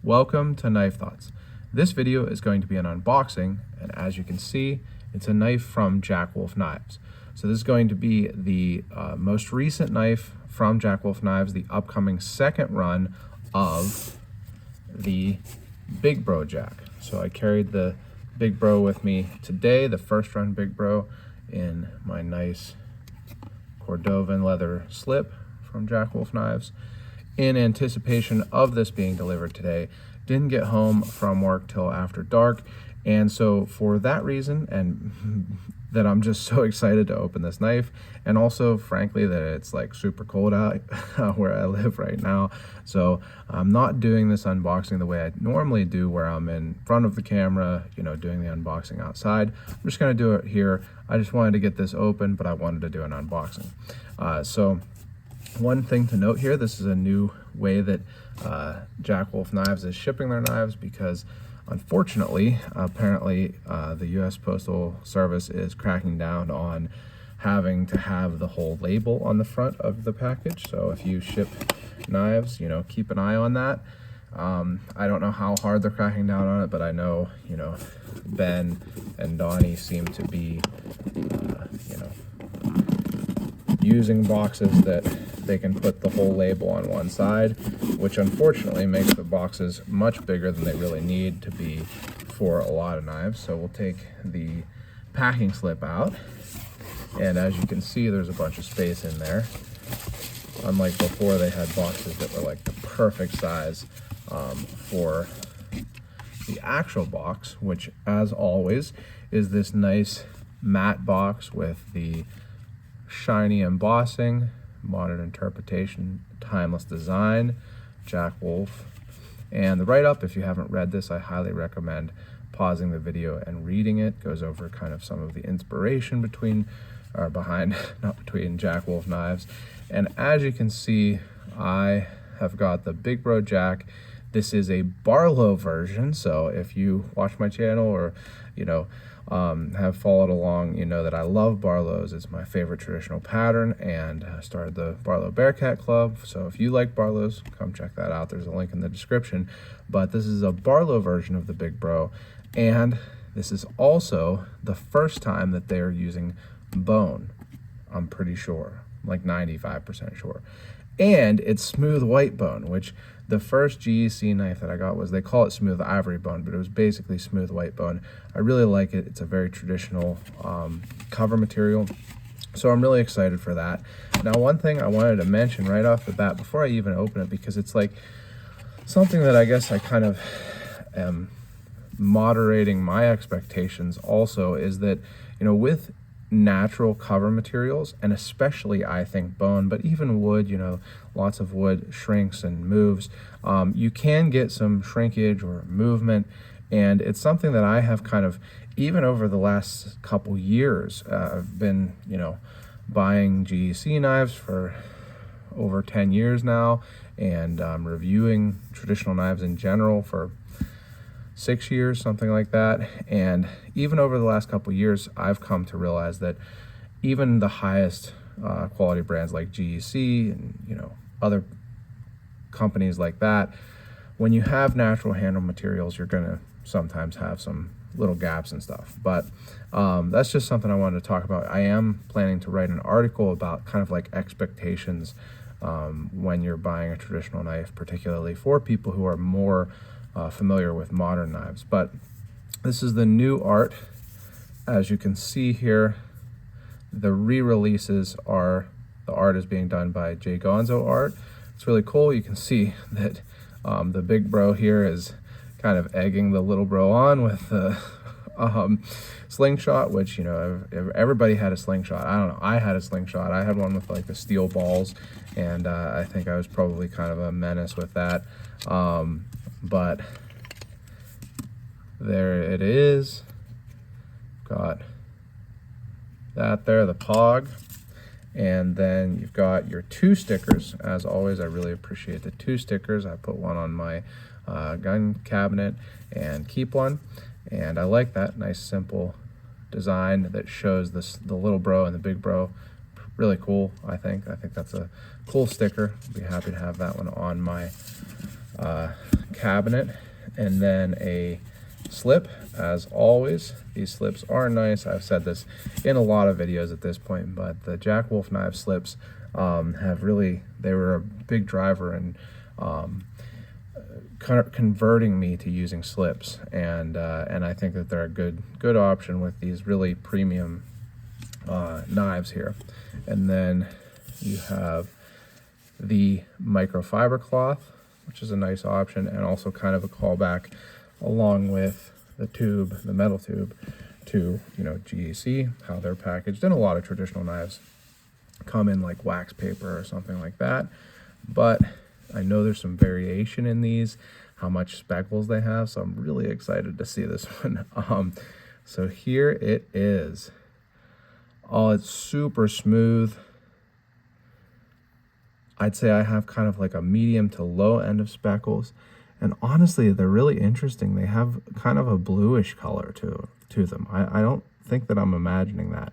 Welcome to Knife Thoughts. This video is going to be an unboxing, and as you can see, it's a knife from Jack Wolf Knives. So this is going to be the most recent knife from Jack Wolf Knives, the upcoming second run of the Big Bro Jack. So I carried the Big Bro with me today, the first run Big Bro, in my nice Cordovan leather slip from Jack Wolf Knives, in anticipation of this being delivered today. Didn't get home from work till after dark, and so for that reason, and that I'm just so excited to open this knife, and also frankly that it's like super cold out where I live right now, so I'm not doing this unboxing the way I normally do, where I'm in front of the camera, you know, doing the unboxing outside. I'm just going to do it here. I just wanted to get this open, but I wanted to do an unboxing. So one thing to note here, this is a new way that Jack Wolf Knives is shipping their knives, because unfortunately, apparently the US Postal Service is cracking down on having to have the whole label on the front of the package. So if you ship knives, you know, keep an eye on that. I don't know how hard they're cracking down on it, but I know, you know, Ben and Donnie seem to be, you know, using boxes that they can put the whole label on one side, which unfortunately makes the boxes much bigger than they really need to be for a lot of knives. So we'll take the packing slip out, and as you can see, there's a bunch of space in there. Unlike before, they had boxes that were like the perfect size for the actual box, which as always is this nice matte box with the shiny embossing, modern interpretation, timeless design, Jack Wolf. And the write-up, if you haven't read this, I highly recommend pausing the video and reading it. Goes over kind of some of the inspiration behind Jack Wolf Knives. And as you can see, I have got the Big Bro Jack. This is a Barlow version, so if you watch my channel or, you know, have followed along, you know that I love Barlows. It's my favorite traditional pattern, and I started the Barlow Bearcat Club. So if you like Barlows, come check that out. There's a link in the description. But this is a Barlow version of the Big Bro, and this is also the first time that they're using bone. I'm pretty sure, like 95% sure. And it's smooth white bone, which the first GEC knife that I got was, they call it smooth ivory bone, but it was basically smooth white bone. I really like it. It's a very traditional cover material, so I'm really excited for that. Now, one thing I wanted to mention right off the bat before I even open it, because it's like something that I guess I kind of am moderating my expectations also, is that, you know, with natural cover materials, and especially I think bone, but even wood, you know, lots of wood shrinks and moves, you can get some shrinkage or movement, and it's something that I have kind of, even over the last couple years, I've been, you know, buying GEC knives for over 10 years now, and reviewing traditional knives in general for 6 years, something like that. And even over the last couple years, I've come to realize that even the highest quality brands like GEC and, you know, other companies like that, when you have natural handle materials, you're gonna sometimes have some little gaps and stuff. But that's just something I wanted to talk about. I am planning to write an article about kind of like expectations when you're buying a traditional knife, particularly for people who are more familiar with modern knives. But this is the new art. As you can see here, the re-releases are, the art is being done by Jay Gonzo Art. It's really cool. You can see that the Big Bro here is kind of egging the little bro on with the slingshot, which, you know, everybody had a slingshot. I don't know, I had a slingshot. I had one with like the steel balls, and I think I was probably kind of a menace with that. But there it is. Got that there, the pog. And then you've got your 2 stickers. As always, I really appreciate the 2 stickers. I put one on my gun cabinet and keep one. And I like that nice simple design that shows the little bro and the Big Bro. Really cool, I think. I think that's a cool sticker. I'd be happy to have that one on my cabinet, and then a slip. As always, these slips are nice. I've said this in a lot of videos at this point, but the Jack Wolf knife slips have really, they were a big driver in kind of converting me to using slips, and I think that they're a good option with these really premium knives here. And then you have the microfiber cloth, which is a nice option, and also kind of a callback along with the tube, the metal tube, to, you know, GAC, how they're packaged. And a lot of traditional knives come in like wax paper or something like that, but I know there's some variation in these, how much speckles they have, so I'm really excited to see this one. So here it is. Oh, it's super smooth. I'd say I have kind of like a medium to low end of speckles, and honestly, they're really interesting. They have kind of a bluish color to them. I don't think that I'm imagining that.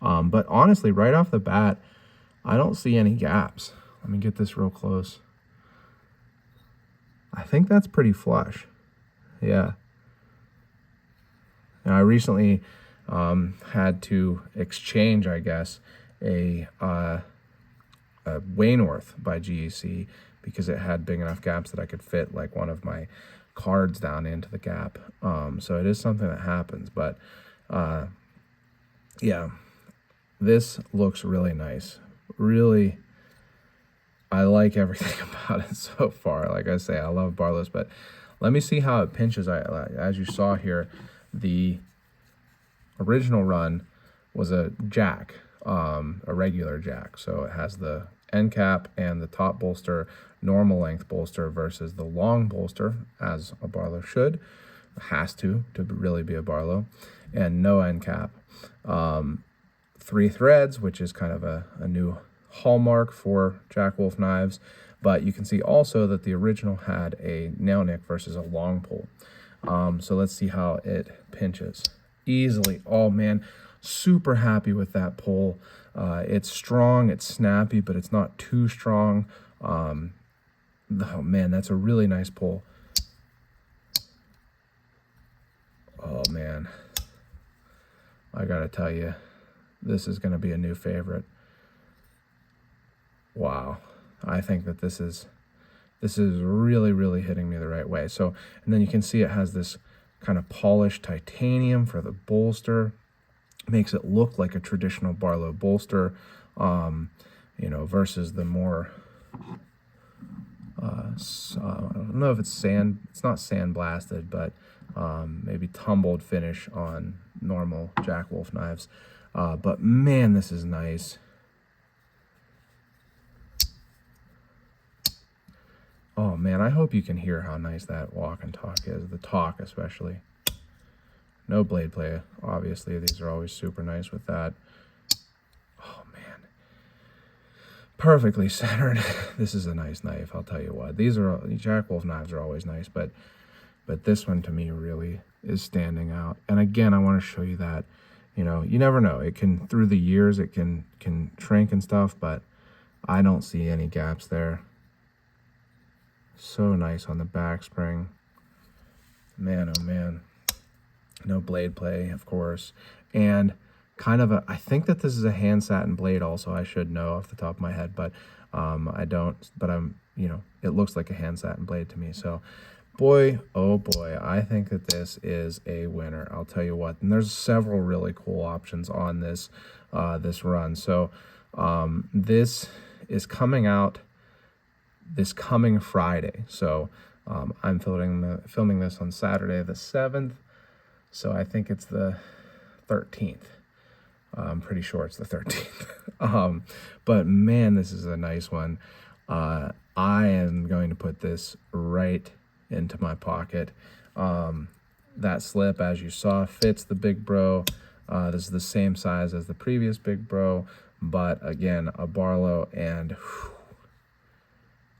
But honestly, right off the bat, I don't see any gaps. Let me get this real close. I think that's pretty flush. Yeah. Now, I recently had to exchange, I guess, a Waynorth by GAC because it had big enough gaps that I could fit like one of my cards down into the gap. So it is something that happens, but yeah, this looks really nice. Really, I like everything about it so far. Like I say, I love Barlow's, but let me see how it pinches. As you saw here, the original run was a jack, a regular jack. So it has the end cap and the top bolster, normal length bolster, versus the long bolster, as a Barlow should, has to really be a Barlow, and no end cap. 3 threads, which is kind of a new hallmark for Jack Wolf knives, but you can see also that the original had a nail nick versus a long pull. So let's see how it pinches. Easily. Oh man, super happy with that pull. It's strong, it's snappy, but it's not too strong. Oh man, that's a really nice pull. Oh man, I gotta tell you, this is gonna be a new favorite. Wow, I think that this is really hitting me the right way. So, and then you can see it has this kind of polished titanium for the bolster. Makes it look like a traditional Barlow bolster, you know, versus the more, I don't know if it's not sandblasted, but maybe tumbled finish on normal Jack Wolf knives. But man, this is nice. Oh man, I hope you can hear how nice that walk and talk is, the talk especially. No blade play, obviously. These are always super nice with that. Oh man, perfectly centered. This is a nice knife, I'll tell you what. These Jack Wolf knives are always nice, but this one to me really is standing out. And again, I want to show you that, you know, you never know. It can, through the years, it can shrink and stuff, but I don't see any gaps there. So nice on the back spring. Man, oh man. No blade play, of course. And kind of I think that this is a hand satin blade also. I should know off the top of my head, but I don't. But you know, it looks like a hand satin blade to me. So boy, oh boy, I think that this is a winner. I'll tell you what. And there's several really cool options on this this run. So this is coming out this coming Friday. So I'm filming this on Saturday the 7th. So I think it's the 13th. I'm pretty sure it's the 13th. But man, this is a nice one. I am going to put this right into my pocket. That slip, as you saw, fits the Big Bro. This is the same size as the previous Big Bro, but again, a Barlow, and whew,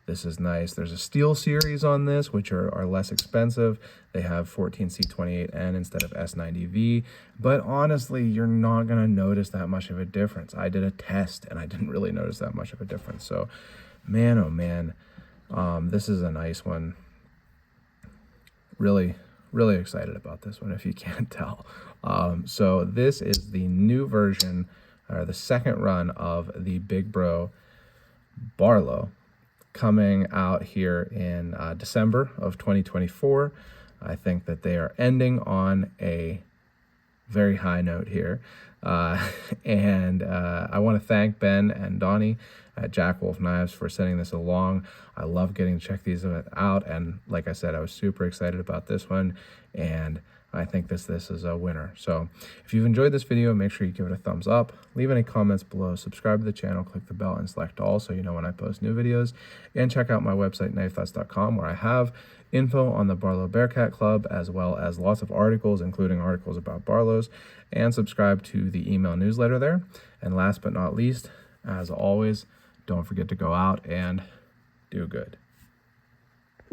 this is nice. There's a steel series on this, which are less expensive. They have 14C28N instead of S90V. But honestly, you're not going to notice that much of a difference. I did a test, and I didn't really notice that much of a difference. So, man, oh man, this is a nice one. really, really excited about this one, if you can't tell. So this is the new version, or the second run of the Big Bro Barlow, coming out here in December of 2024. I think that they are ending on a very high note here. And I want to thank Ben and Donnie at Jack Wolf Knives for sending this along. I love getting to check these out, and like I said, I was super excited about this one, and I think this is a winner. So if you've enjoyed this video, make sure you give it a thumbs up, leave any comments below, subscribe to the channel, click the bell, and select all so you know when I post new videos, and check out my website, knifethoughts.com, where I have info on the Barlow Bearcat Club, as well as lots of articles, including articles about Barlows, and subscribe to the email newsletter there. And last but not least, as always, don't forget to go out and do good.